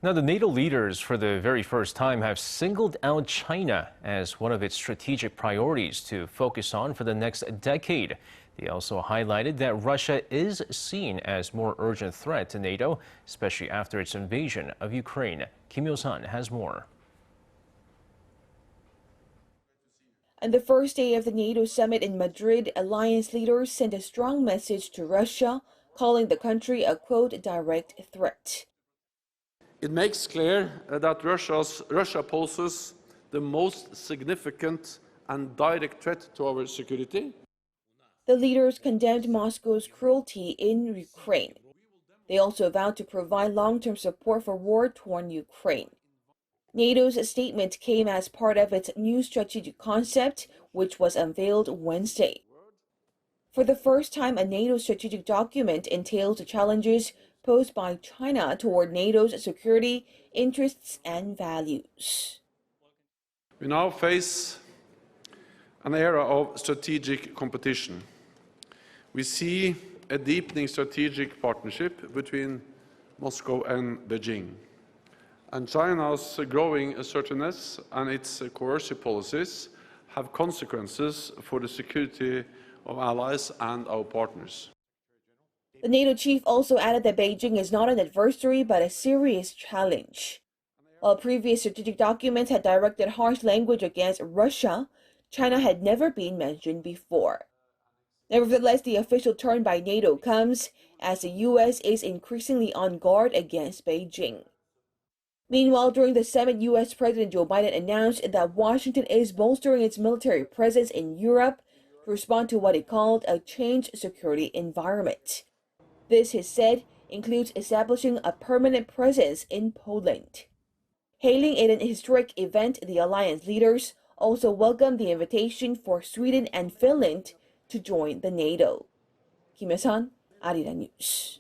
Now, the NATO leaders, for the very first time, have singled out China as one of its strategic priorities to focus on for the next decade. They also highlighted that Russia is seen as more urgent threat to NATO, especially after its invasion of Ukraine. Hyo-sun has more. On the first day of the NATO Summit in Madrid, alliance leaders sent a strong message to Russia, calling the country a, quote, direct threat. It makes clear that Russia poses the most significant and direct threat to our security. The leaders condemned Moscow's cruelty in Ukraine. They also vowed to provide long-term support for war-torn Ukraine. NATO's statement came as part of its new strategic concept, which was unveiled Wednesday. For the first time, a NATO strategic document entails the challenges posed by China toward NATO's security, interests, and values. We now face an era of strategic competition. We see a deepening strategic partnership between Moscow and Beijing. And China's growing assertiveness and its coercive policies have consequences for the security of allies and our partners. The NATO chief also added that Beijing is not an adversary but a serious challenge. While previous strategic documents had directed harsh language against Russia, China had never been mentioned before. Nevertheless, the official turn by NATO comes as the U.S. is increasingly on guard against Beijing. Meanwhile, during the summit, U.S. President Joe Biden announced that Washington is bolstering its military presence in Europe to respond to what he called a changed security environment. This, he said, includes establishing a permanent presence in Poland. Hailing it an historic event, the alliance leaders also welcomed the invitation for Sweden and Finland to join the NATO. Hyo-sun, Arirang News.